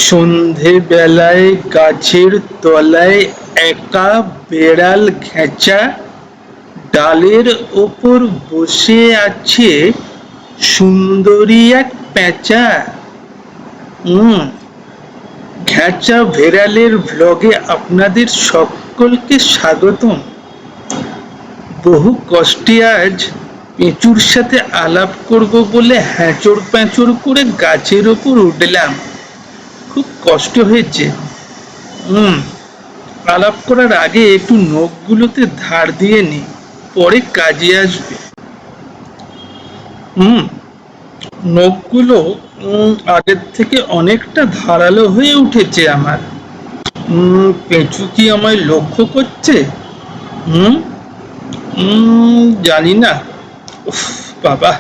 সন্ধেবেলায় গাছের তলায় একা বেড়াল ঘেঁচা ডালের ওপর বসে আছে সুন্দরী এক প্যাঁচা। ঘেঁচা বেড়ালের ভ্লগে আপনাদের সকলকে স্বাগতম। বহু কষ্টে আজ পেঁচুর সাথে আলাপ করব বলে হ্যাঁচড় প্যাঁচড় করে গাছের ওপর উঠলাম। খুব কষ্ট হয়েছে। আলাপ করার আগে একটু নখগুলোতে ধার দিয়ে নি, পরে কাজে আসবে। নখগুলো আগের থেকে অনেকটা ধারালো হয়ে উঠেছে আমার। পেঁচু কি আমায় লক্ষ্য করছে? জানি না। উফ বাবা,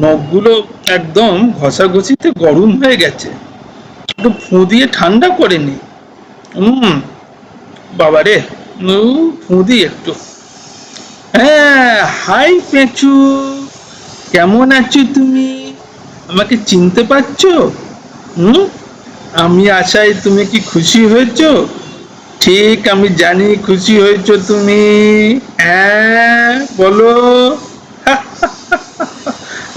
নখগুলো একদম ঘষাঘষিতে গরম হয়ে গেছে। একটু ফু দিয়ে ঠান্ডা করে নি। বাবারে, ফু দি একটু। হ্যাঁ, হাই পেঁচু, কেমন আছো তুমি? আমাকে চিনতে পারছো? আমি আশায় তুমি কি খুশি হয়েছো? ঠিক, আমি জানি খুশি হয়েছো তুমি। হ্যাঁ বলো।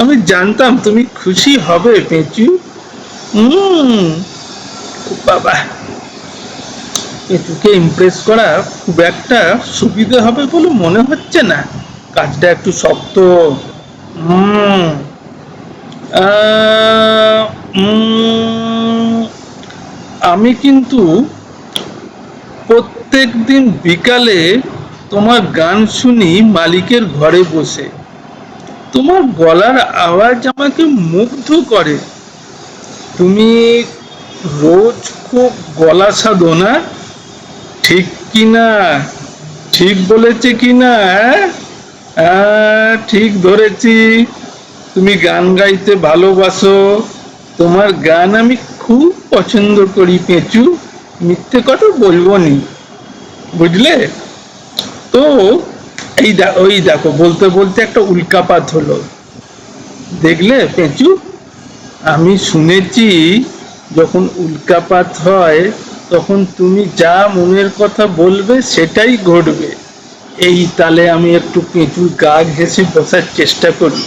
আমি জানতাম তুমি খুশি হবে পেঁচু। বাবা, পেঁচুকে ইমপ্রেস করা খুব একটা সুবিধে হবে বলে মনে হচ্ছে না। কাজটা একটু শক্ত। আমি কিন্তু প্রত্যেক দিন বিকালে তোমার গান শুনি মালিকের ঘরে বসে। তোমার গলার আওয়াজ আমাকে মুগ্ধ করে। তুমি রোজ খুব গলা সাধো না? ঠিক কিনা? ঠিক বলেছে কিনা? ঠিক ধরেছি। তুমি গান গাইতে ভালোবাসো। তোমার গান আমি খুব পছন্দ করি পেঁচু, মিথ্যে কথা বলবো নি, বুঝলে তো? ওই দেখো, বলতে বলতে একটা উল্কাপাত হলো, দেখলে পেঁচু? আমি শুনেছি যখন উল্কাপাত হয় তখন তুমি যা মনের কথা বলবে সেটাই ঘটবে। এই তালে আমি একটু পেঁচুর গা ঘেঁষে বসার চেষ্টা করি,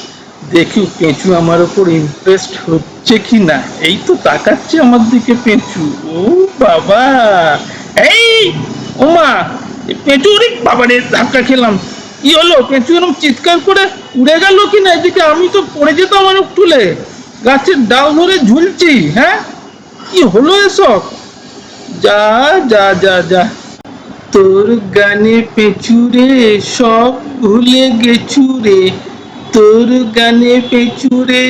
দেখি পেঁচু আমার ওপর ইমপ্রেসড হচ্ছে কি না। এই তো তাকাচ্ছে আমার দিকে পেঁচু। ও বাবা, এই ওমা, পেঁচু রে বাবারে, ধাক্কা খেলাম। কি হলো? পেঁচু এরকম চিৎকার করে উড়ে গেল কিনা এদিকে? আমি তো পড়ে যেতাম অনেক তুলে, গাছের ডাল ধরে ঝুলছি। হ্যাঁ, কি হলো এসব? যা যা যা যা, তোর গানে পেঁচুরে সব ভুলে গেছু রে, তোর গানে পেঁচুরে।